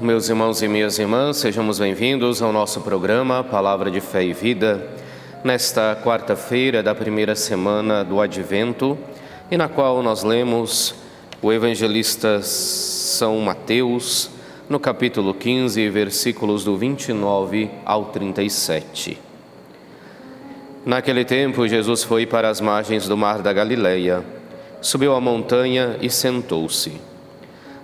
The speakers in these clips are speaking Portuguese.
Meus irmãos e minhas irmãs, sejamos bem-vindos ao nosso programa Palavra de Fé e Vida, nesta quarta-feira da primeira semana do Advento, e na qual nós lemos o evangelista São Mateus, no capítulo 15, versículos do 29 ao 37. Naquele tempo, Jesus foi para as margens do mar da Galileia, subiu a montanha e sentou-se.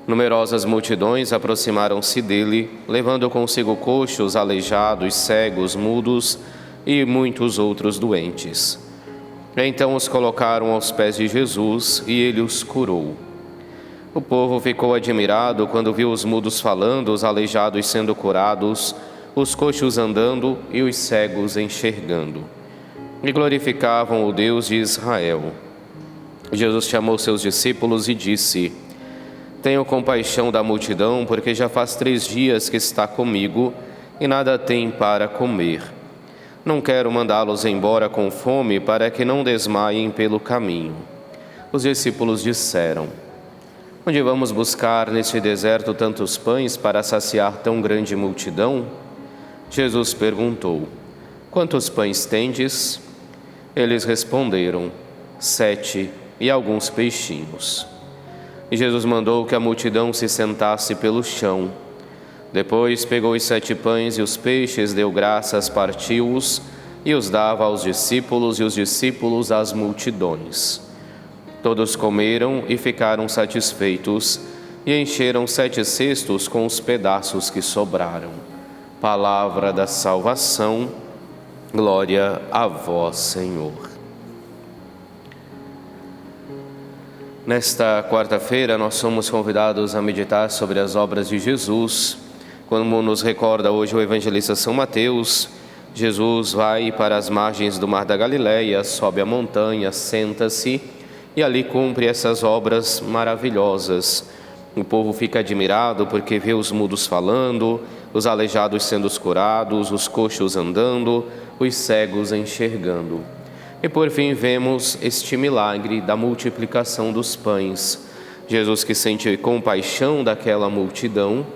Numerosas multidões aproximaram-se dele, levando consigo coxos, aleijados, cegos, mudos e muitos outros doentes. Então os colocaram aos pés de Jesus e ele os curou. O povo ficou admirado quando viu os mudos falando, os aleijados sendo curados, os coxos andando e os cegos enxergando. E glorificavam o Deus de Israel. Jesus chamou seus discípulos e disse: Tenho compaixão da multidão, porque já faz 3 dias que está comigo e nada tem para comer. Não quero mandá-los embora com fome, para que não desmaiem pelo caminho. Os discípulos disseram: Onde vamos buscar neste deserto tantos pães para saciar tão grande multidão? Jesus perguntou: Quantos pães tendes? Eles responderam: 7 e alguns peixinhos. E Jesus mandou que a multidão se sentasse pelo chão. Depois pegou os 7 pães e os peixes, deu graças, partiu-os e os dava aos discípulos, e os discípulos às multidões. Todos comeram e ficaram satisfeitos, e encheram 7 cestos com os pedaços que sobraram. Palavra da salvação, glória a vós, Senhor. Nesta quarta-feira, nós somos convidados a meditar sobre as obras de Jesus. Como nos recorda hoje o evangelista São Mateus, Jesus vai para as margens do mar da Galileia, sobe a montanha, senta-se e ali cumpre essas obras maravilhosas. O povo fica admirado porque vê os mudos falando, os aleijados sendo curados, os coxos andando, os cegos enxergando. E por fim vemos este milagre da multiplicação dos pães. Jesus, que sente compaixão daquela multidão,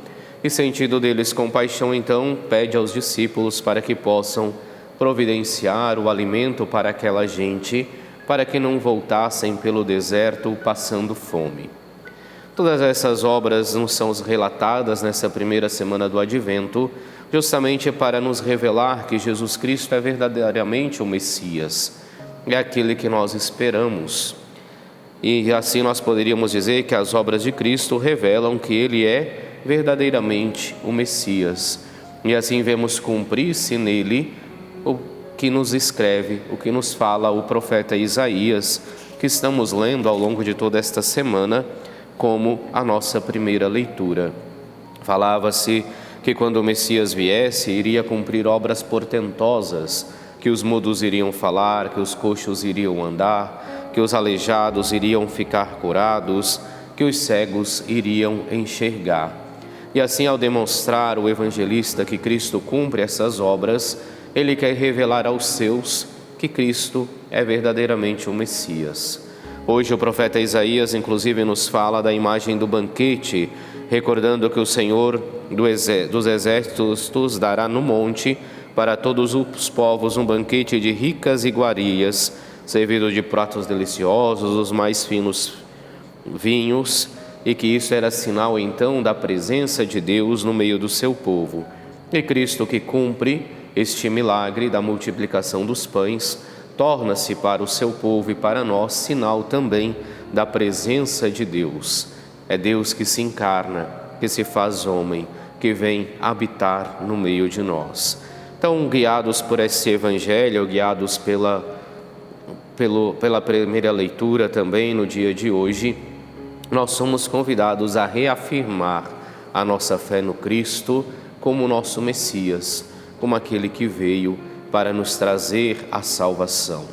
e sentindo deles compaixão, então pede aos discípulos para que possam providenciar o alimento para aquela gente, para que não voltassem pelo deserto passando fome. Todas essas obras nos são relatadas nessa primeira semana do Advento, justamente para nos revelar que Jesus Cristo é verdadeiramente o Messias. É aquele que nós esperamos. E assim nós poderíamos dizer que as obras de Cristo revelam que Ele é verdadeiramente o Messias. E assim vemos cumprir-se nele o que nos escreve, o que nos fala o profeta Isaías, que estamos lendo ao longo de toda esta semana, como a nossa primeira leitura. Falava-se que quando o Messias viesse, iria cumprir obras portentosas, que os mudos iriam falar, que os coxos iriam andar, que os aleijados iriam ficar curados, que os cegos iriam enxergar. E assim, ao demonstrar o evangelista que Cristo cumpre essas obras, ele quer revelar aos seus que Cristo é verdadeiramente o Messias. Hoje o profeta Isaías, inclusive, nos fala da imagem do banquete, recordando que o Senhor dos exércitos dará no monte para todos os povos um banquete de ricas iguarias, servido de pratos deliciosos, os mais finos vinhos, e que isso era sinal então da presença de Deus no meio do seu povo. E Cristo, que cumpre este milagre da multiplicação dos pães, torna-se para o seu povo e para nós sinal também da presença de Deus. É Deus que se encarna, que se faz homem, que vem habitar no meio de nós. Então, guiados por esse evangelho, guiados pela primeira leitura também no dia de hoje, nós somos convidados a reafirmar a nossa fé no Cristo como nosso Messias, como aquele que veio para nos trazer a salvação.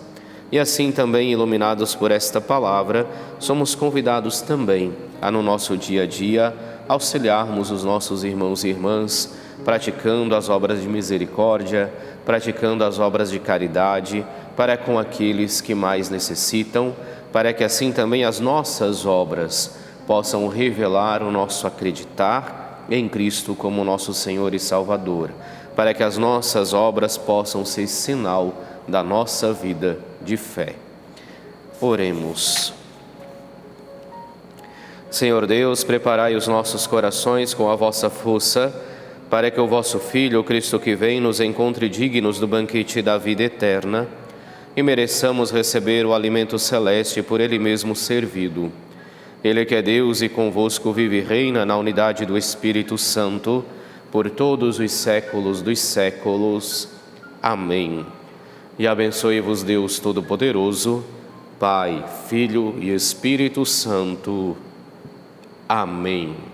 E assim também, iluminados por esta palavra, somos convidados também a, no nosso dia a dia, auxiliarmos os nossos irmãos e irmãs, praticando as obras de misericórdia, praticando as obras de caridade, para com aqueles que mais necessitam, para que assim também as nossas obras possam revelar o nosso acreditar em Cristo como nosso Senhor e Salvador, para que as nossas obras possam ser sinal da nossa vida de fé. Oremos. Senhor Deus, preparai os nossos corações com a vossa força, para que o vosso Filho, o Cristo que vem, nos encontre dignos do banquete da vida eterna e mereçamos receber o alimento celeste por Ele mesmo servido. Ele que é Deus e convosco vive e reina na unidade do Espírito Santo, por todos os séculos dos séculos. Amém. E abençoe-vos Deus Todo-Poderoso, Pai, Filho e Espírito Santo. Amém.